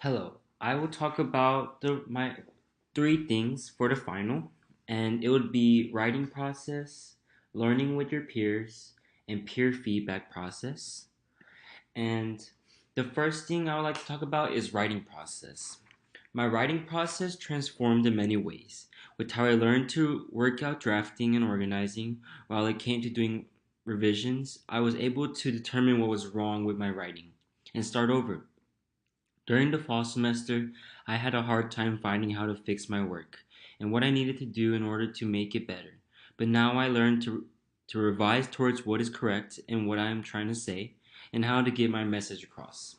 Hello. I will talk about my three things for the final, and it would be writing process, learning with your peers, and peer feedback process. And the first thing I would like to talk about is writing process. My writing process transformed in many ways, with how I learned to work out drafting and organizing. While it came to doing revisions, I was able to determine what was wrong with my writing and start over. During the fall semester, I had a hard time finding how to fix my work and what I needed to do in order to make it better. But now I learned to revise towards what is correct and what I am trying to say and how to get my message across.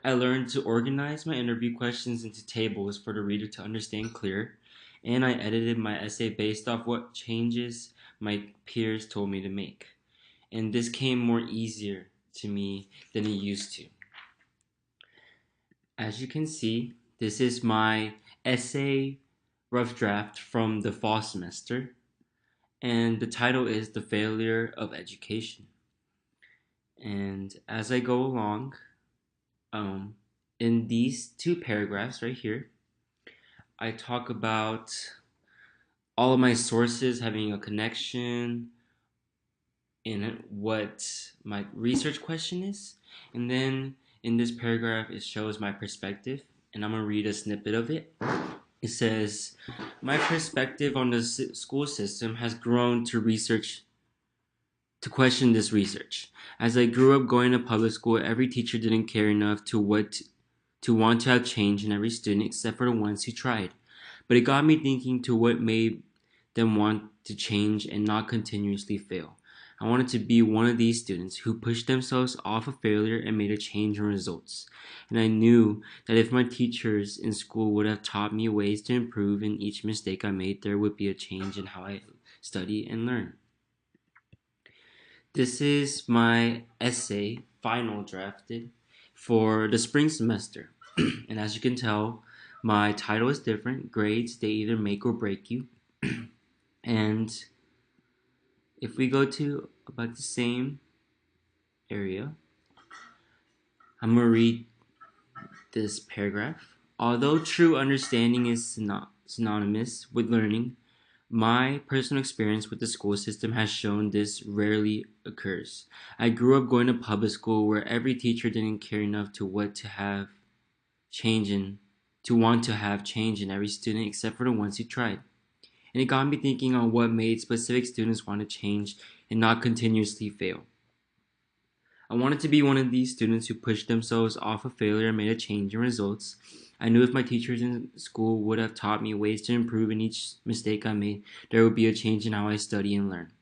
I learned to organize my interview questions into tables for the reader to understand clear, and I edited my essay based off what changes my peers told me to make. And this came more easier to me than it used to. As you can see, this is my essay rough draft from the fall semester, and the title is The Failure of Education. And as I go along, um, in these two paragraphs right here, I talk about all of my sources having a connection in it, what my research question is, and then in this paragraph, it shows my perspective, and I'm gonna read a snippet of it. It says, my perspective on the school system has grown to question this research. As I grew up going to public school, every teacher didn't care enough to want to have change in every student except for the ones who tried. But it got me thinking to what made them want to change and not continuously fail. I wanted to be one of these students who pushed themselves off of failure and made a change in results. And I knew that if my teachers in school would have taught me ways to improve in each mistake I made, there would be a change in how I study and learn. This is my essay, final drafted, for the spring semester. And as you can tell, my title is different. Grades, they either make or break you. And if we go to about the same area, I'm going to read this paragraph. Although true understanding is synonymous with learning, my personal experience with the school system has shown this rarely occurs. I grew up going to public school where every teacher didn't care enough change in to want to have change in every student except for the ones who tried. And it got me thinking on what made specific students want to change and not continuously fail. I wanted to be one of these students who pushed themselves off of failure and made a change in results. I knew if my teachers in school would have taught me ways to improve in each mistake I made, there would be a change in how I study and learn.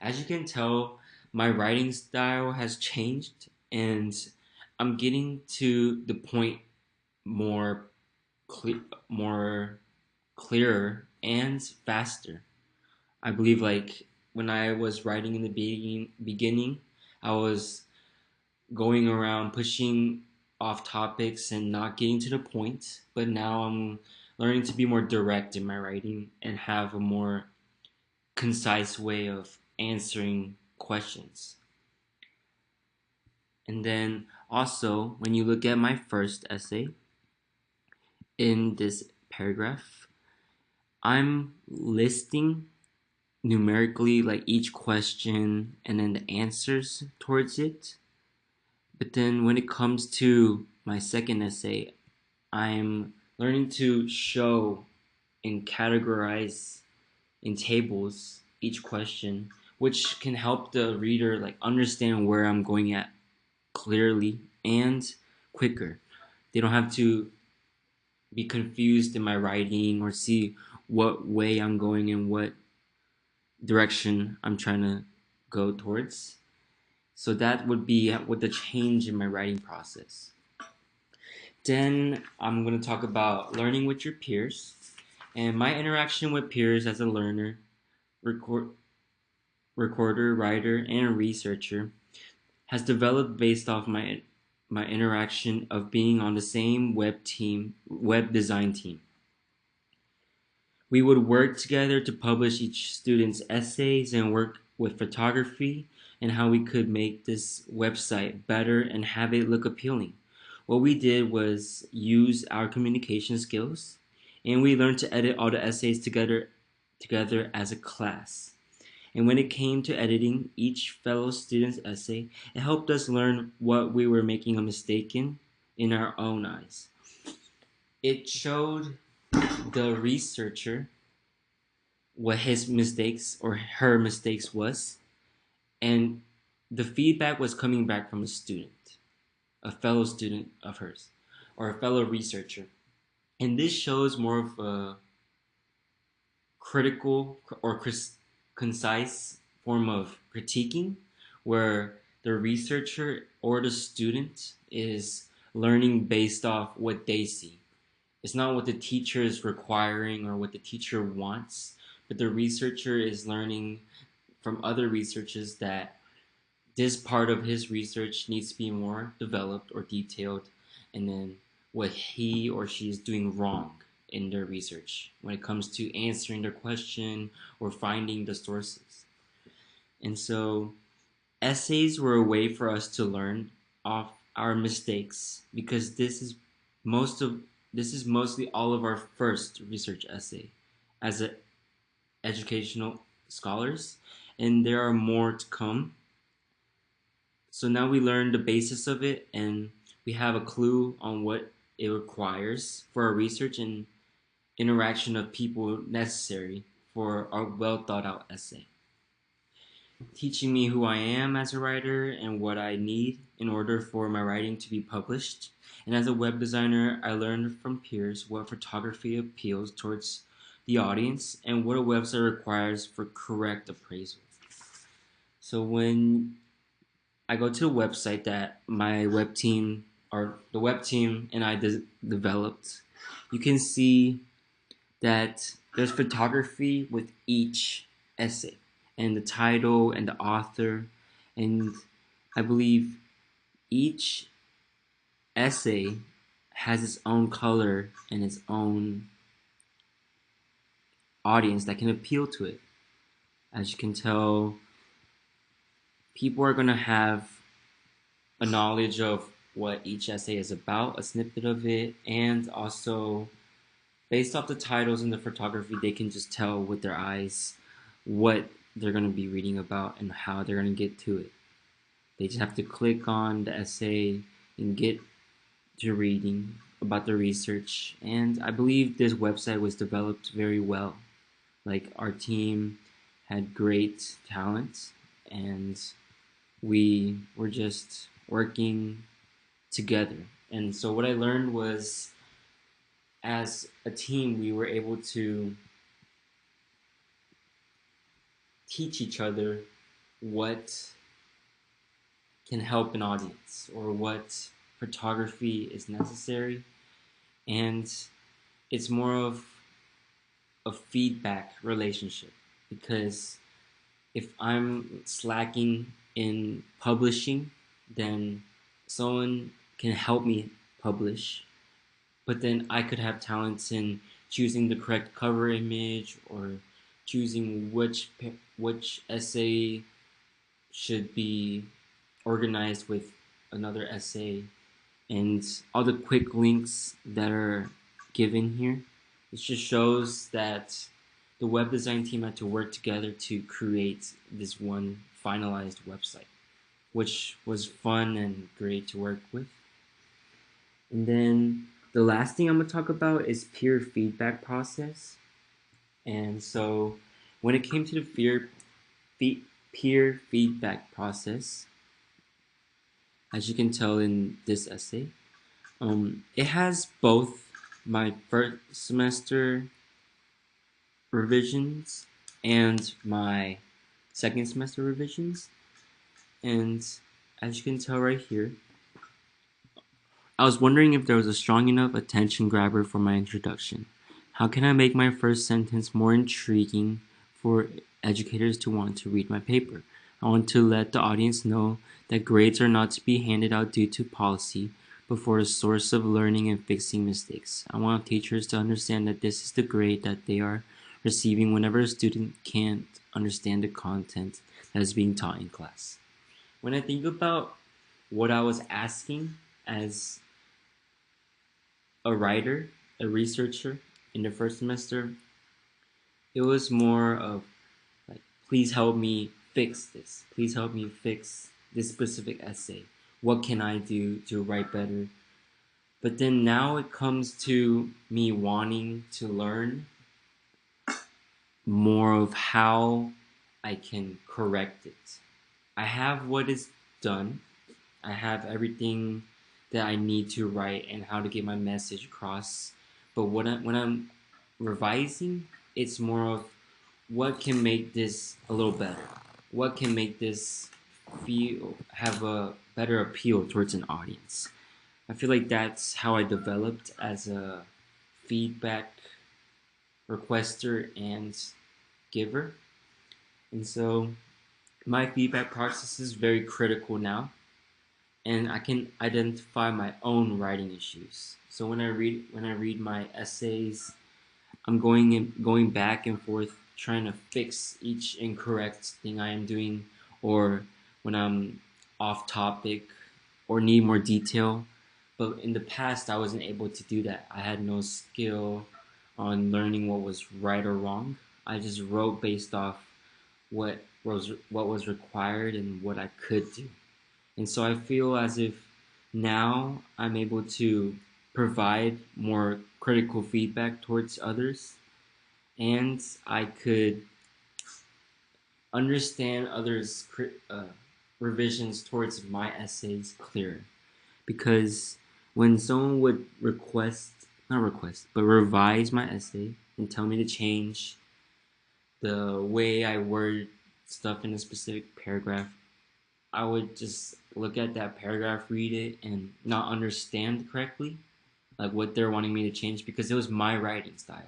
As you can tell, my writing style has changed and I'm getting to the point more more clearer and faster. I believe like when I was writing in the beginning, I was going around pushing off topics and not getting to the point, but now I'm learning to be more direct in my writing and have a more concise way of answering questions. And then also, when you look at my first essay in this paragraph, I'm listing numerically like each question and then the answers towards it. But then when it comes to my second essay, I'm learning to show and categorize in tables each question, which can help the reader like understand where I'm going at clearly and quicker. They don't have to be confused in my writing or see what way I'm going and what direction I'm trying to go towards. So that would be with the change in my writing process. Then I'm going to talk about learning with your peers and my interaction with peers as a learner, record, recorder, writer, and researcher has developed based off my interaction of being on the same web design team. We would work together to publish each student's essays and work with photography and how we could make this website better and have it look appealing. what we did was use our communication skills, and we learned to edit all the essays together as a class. And when it came to editing each fellow student's essay, it helped us learn what we were making a mistake in our own eyes. It showed the researcher what his mistakes or her mistakes was, and the feedback was coming back from a student, a fellow student of hers, or a fellow researcher. And this shows more of a critical or concise form of critiquing, where the researcher or the student is learning based off what they see. It's not what the teacher is requiring or what the teacher wants, but the researcher is learning from other researchers that this part of his research needs to be more developed or detailed, and then what he or she is doing wrong in their research when it comes to answering their question or finding the sources. And so essays were a way for us to learn off our mistakes, because this is mostly all of our first research essay as educational scholars, and there are more to come. So now we learn the basis of it, and we have a clue on what it requires for our research and interaction of people necessary for our well thought out essay, teaching me who I am as a writer and what I need in order for my writing to be published. And as a web designer, I learned from peers what photography appeals towards the audience and what a website requires for correct appraisal. So when I go to the website that my web team or the web team and I developed, you can see that there's photography with each essay and the title and the author, and I believe each essay has its own color and its own audience that can appeal to it. As you can tell, people are going to have a knowledge of what each essay is about, a snippet of it, and also based off the titles and the photography, they can just tell with their eyes what they're going to be reading about and how they're going to get to it. They just have to click on the essay and get to reading about the research. And I believe this website was developed very well. Like, our team had great talent, and we were just working together. And so what I learned was, as a team, we were able to teach each other what can help an audience or what photography is necessary. And it's more of a feedback relationship, because if I'm slacking in publishing, then someone can help me publish, but then I could have talents in choosing the correct cover image or choosing which essay should be organized with another essay, and all the quick links that are given here. It just shows that the web design team had to work together to create this one finalized website, which was fun and great to work with. And then the last thing I'm going to talk about is peer feedback process. And so when it came to the peer feedback process, as you can tell in this essay, it has both my first semester revisions and my second semester revisions. And as you can tell right here, I was wondering if there was a strong enough attention grabber for my introduction. How can I make my first sentence more intriguing for educators to want to read my paper? I want to let the audience know that grades are not to be handed out due to policy, but for a source of learning and fixing mistakes. I want teachers to understand that this is the grade that they are receiving whenever a student can't understand the content that is being taught in class. When I think about what I was asking as a writer, a researcher in the first semester, it was more of like, please help me fix this. Please help me fix this specific essay. What can I do to write better? But then now it comes to me wanting to learn more of how I can correct it. I have what is done. I have everything that I need to write and how to get my message across. But when I'm revising, it's more of what can make this a little better. What can make this feel have a better appeal towards an audience. I feel like that's how I developed as a feedback requester and giver. And so my feedback process is very critical now, and I can identify my own writing issues. So when I read my essays, I'm going back and forth trying to fix each incorrect thing I am doing, or when I'm off topic or need more detail. But in the past, I wasn't able to do that. I had no skill on learning what was right or wrong. I just wrote based off what was required and what I could do. And so I feel as if now I'm able to provide more critical feedback towards others, and I could understand others' revisions towards my essays clearer. Because when someone would not request, but revise my essay and tell me to change the way I word stuff in a specific paragraph, I would just look at that paragraph, read it, and not understand correctly, like what they're wanting me to change, because it was my writing style.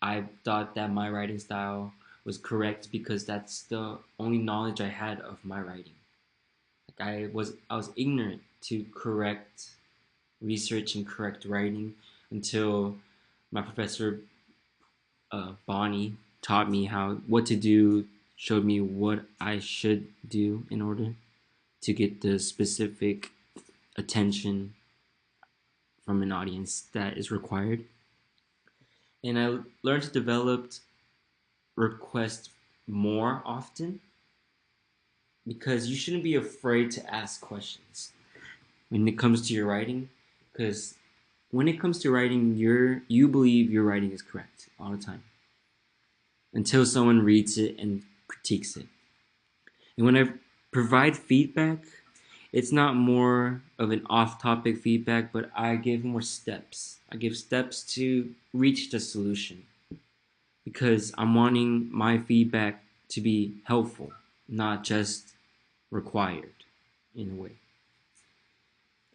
I thought that my writing style was correct because that's the only knowledge I had of my writing. Like I was ignorant to correct research and correct writing until my professor Bonnie taught me what to do, showed me what I should do in order to get the specific attention from an audience that is required. And I learned to develop requests more often, because you shouldn't be afraid to ask questions when it comes to your writing, because when it comes to writing, you believe your writing is correct all the time until someone reads it and critiques it. And when I provide feedback, it's not more of an off-topic feedback, but I give more steps. I give steps to reach the solution, because I'm wanting my feedback to be helpful, not just required in a way.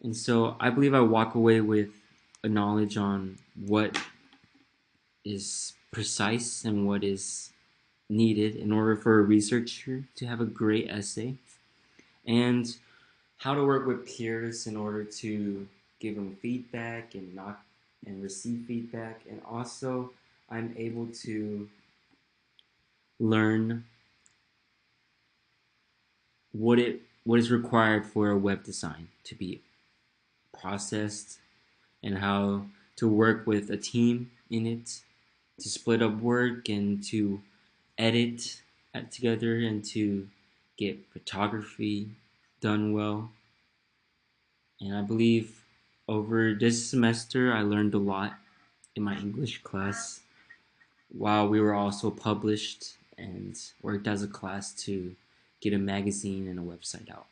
And so I believe I walk away with a knowledge on what is precise and what is needed in order for a researcher to have a great essay, and how to work with peers in order to give them feedback and receive feedback. And also I'm able to learn what is required for a web design to be processed, and how to work with a team in it, to split up work and to edit together, and to get photography done well. And I believe over this semester I learned a lot in my English class, while we were also published and worked as a class to get a magazine and a website out.